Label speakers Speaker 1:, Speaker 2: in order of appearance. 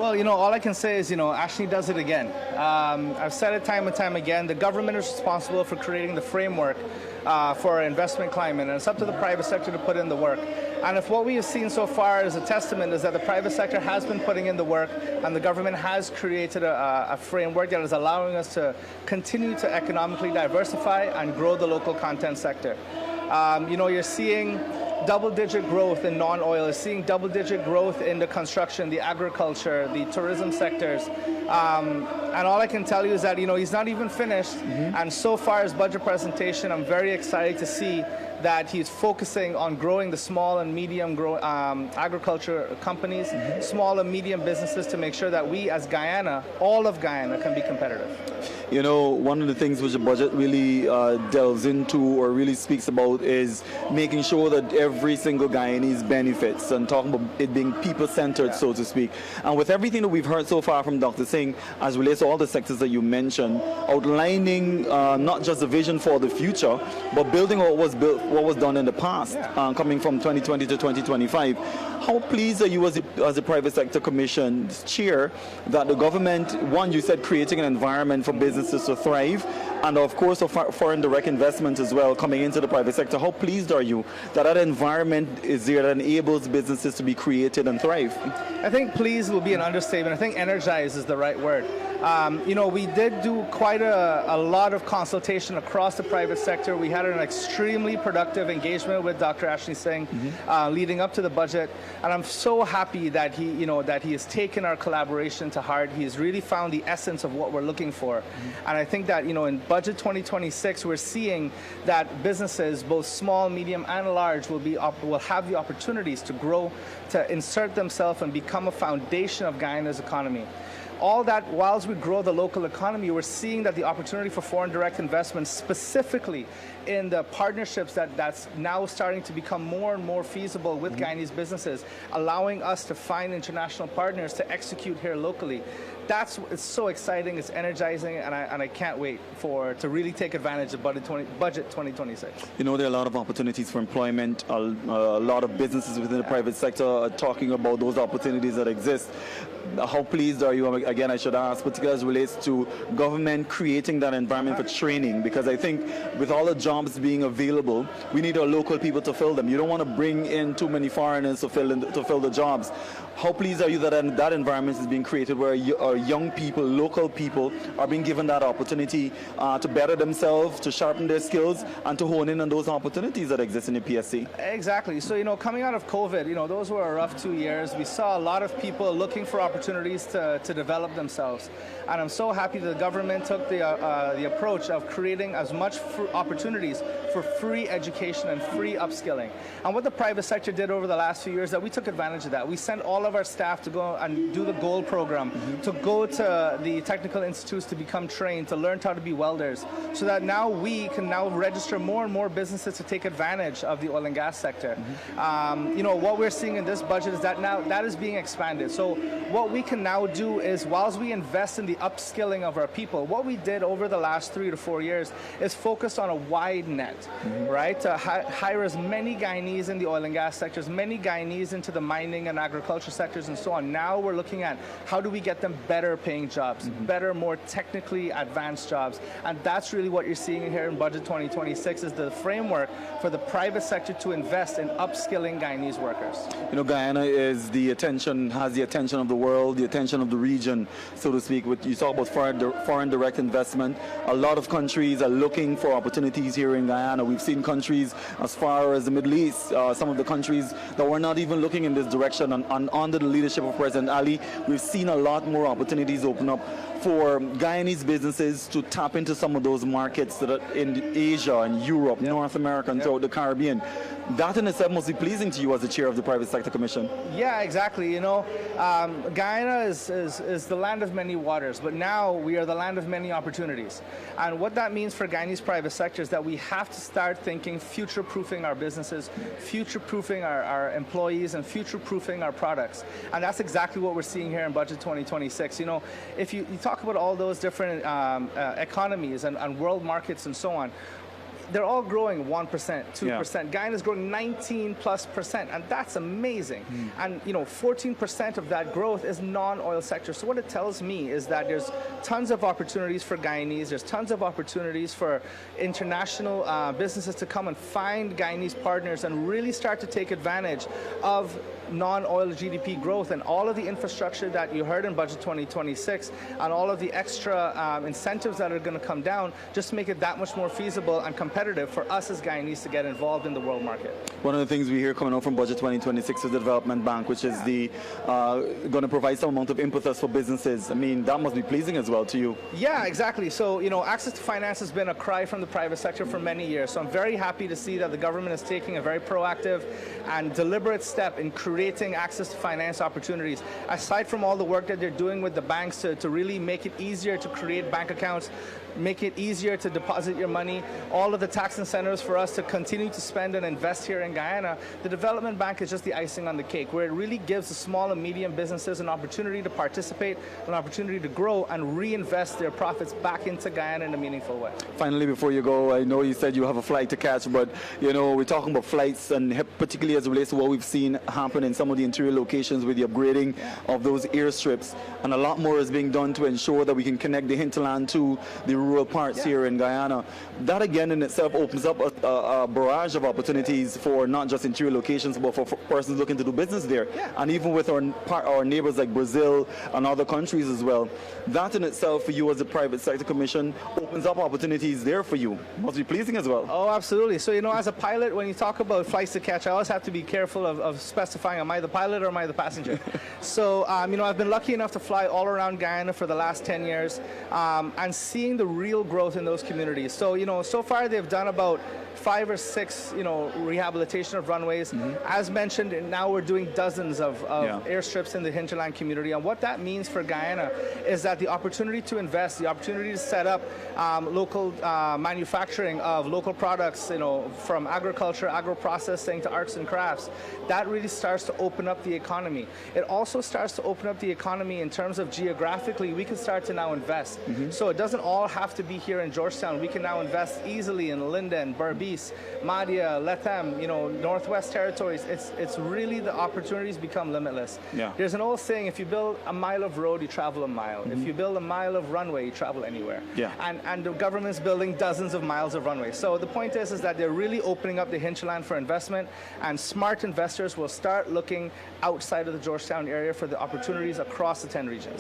Speaker 1: Well, all I can say is, Ashley does it again. I've said it time and time again. The government is responsible for creating the framework for our investment climate, and it's up to the private sector to put in the work. And if what we have seen so far as a testament is that the private sector has been putting in the work, and the government has created a framework that is allowing us to continue to economically diversify and grow the local content sector. You're seeing double-digit growth in non-oil, you're seeing double-digit growth in the construction, the agriculture, the tourism sectors. And all I can tell you is that, he's not even finished. And so far as budget presentation, I'm very excited to see that he's focusing on growing the small and medium agriculture companies, small and medium businesses, to make sure that we as Guyana, all of Guyana, can be competitive.
Speaker 2: One of the things which the budget really delves into or really speaks about is making sure that every single Guyanese benefits, and talking about it being people-centered, so to speak. And with everything that we've heard so far from Dr. Singh, as relates to all the sectors that you mentioned, outlining not just a vision for the future, but building what was done in the past, coming from 2020 to 2025. How pleased are you as a private sector commission chair that the government, one, you said creating an environment for businesses to thrive, and of course foreign direct investment as well coming into the private sector. How pleased are you that that environment is there that enables businesses to be created and thrive?
Speaker 1: I think pleased will be an understatement. I think energized is the right word. We did do quite a lot of consultation across the private sector. We had an extremely productive engagement with Dr. Ashley Singh leading up to the budget, and I'm so happy that he has taken our collaboration to heart. He's really found the essence of what we're looking for, and I think that in Budget 2026 we're seeing that businesses, both small, medium, and large, will have the opportunities to grow, to insert themselves and become a foundation of Guyana's economy. All that, whilst we grow the local economy, we're seeing that the opportunity for foreign direct investment, specifically in the partnerships that's now starting to become more and more feasible with Guyanese businesses, allowing us to find international partners to execute here locally. It's so exciting, it's energizing, and I can't wait to really take advantage of Budget 2026.
Speaker 2: There are a lot of opportunities for employment. A lot of businesses within the private sector are talking about those opportunities that exist. How pleased are you, again I should ask, particularly as it relates to government creating that environment for training? Because I think with all the jobs being available, we need our local people to fill them. You don't want to bring in too many foreigners to fill the jobs. How pleased are you that that environment is being created where our young people, local people, are being given that opportunity to better themselves, to sharpen their skills, and to hone in on those opportunities that exist in the PSC?
Speaker 1: Exactly. So, coming out of COVID, those were a rough 2 years. We saw a lot of people looking for opportunities to develop themselves. And I'm so happy the government took the approach of creating as much opportunities for free education and free upskilling. And what the private sector did over the last few years, that we took advantage of that. We sent all of our staff to go and do the GOLD program, to go to the technical institutes to become trained, to learn how to be welders, so that now we can now register more and more businesses to take advantage of the oil and gas sector. What we're seeing in this budget is that now that is being expanded. So what we can now do is, whilst we invest in the upskilling of our people, what we did over the last 3 to 4 years is focus on a wide net, right? To hire as many Guyanese in the oil and gas sectors, many Guyanese into the mining and agriculture sectors and so on. Now we're looking at how do we get them better paying jobs, better, more technically advanced jobs. And that's really what you're seeing here in Budget 2026, is the framework for the private sector to invest in upskilling Guyanese workers.
Speaker 2: Guyana has the attention of the world, the attention of the region, so to speak. You talk about foreign direct investment. A lot of countries are looking for opportunities here in Guyana. We've seen countries as far as the Middle East, some of the countries that were not even looking in this direction, and under the leadership of President Ali, we've seen a lot more opportunities open up for Guyanese businesses to tap into some of those markets that are in Asia and Europe, North America, and throughout the Caribbean. That in itself must be pleasing to you as the chair of the Private Sector Commission.
Speaker 1: Yeah, exactly. Guyana is the land of many waters, but now we are the land of many opportunities. And what that means for Guyanese private sector is that we have to start thinking future-proofing our businesses, future-proofing our employees, and future-proofing our products. And that's exactly what we're seeing here in Budget 2026. If you talk about all those different economies and world markets and so on, they're all growing 1%, 2%. Guyana is growing 19+%, and that's amazing. And 14% of that growth is non-oil sector. So what it tells me is that there's tons of opportunities for Guyanese. There's tons of opportunities for international businesses to come and find Guyanese partners and really start to take advantage of non-oil GDP growth and all of the infrastructure that you heard in Budget 2026 and all of the extra incentives that are going to come down just to make it that much more feasible and competitive for us as Guyanese to get involved in the world market.
Speaker 2: One of the things we hear coming out from Budget 2026 is the Development Bank, which is going to provide some amount of impetus for businesses. I mean, that must be pleasing as well to you.
Speaker 1: Yeah, exactly. So, access to finance has been a cry from the private sector for many years. So I'm very happy to see that the government is taking a very proactive and deliberate step in creating access to finance opportunities. Aside from all the work that they're doing with the banks to really make it easier to create bank accounts, make it easier to deposit your money, all of the tax incentives for us to continue to spend and invest here in Guyana, the Development Bank is just the icing on the cake, where it really gives the small and medium businesses an opportunity to participate, an opportunity to grow and reinvest their profits back into Guyana in a meaningful way.
Speaker 2: Finally, before you go, I know you said you have a flight to catch, but we're talking about flights, and particularly as it relates to what we've seen happen in some of the interior locations with the upgrading of those airstrips, and a lot more is being done to ensure that we can connect the hinterland to the rural parts here in Guyana. That again in itself opens up a barrage of opportunities for not just interior locations, but for persons looking to do business there. And even with our neighbors like Brazil and other countries as well. That in itself for you as a private sector commission opens up opportunities there for you. Must be pleasing as well.
Speaker 1: Oh, absolutely. So, as a pilot, when you talk about flights to catch, I always have to be careful of specifying, am I the pilot or am I the passenger? So, I've been lucky enough to fly all around Guyana for the last 10 years and seeing the real growth in those communities. So, so far they've done about 5 or 6, rehabilitation of runways. As mentioned, now we're doing dozens of airstrips in the hinterland community. And what that means for Guyana is that the opportunity to invest, the opportunity to set up local manufacturing of local products, from agriculture, agro-processing to arts and crafts, that really starts to open up the economy. It also starts to open up the economy in terms of geographically, we can start to now invest. So it doesn't all have to be here in Georgetown. We can now invest easily in Linden, Berbice, Mahdia, Lethem, Northwest Territories. It's really, the opportunities become limitless. There's an old saying, if you build a mile of road, you travel a mile. If you build a mile of runway, you travel anywhere. And the government's building dozens of miles of runway. So the point is that they're really opening up the hinterland for investment, and smart investors will start looking outside of the Georgetown area for the opportunities across the 10 regions.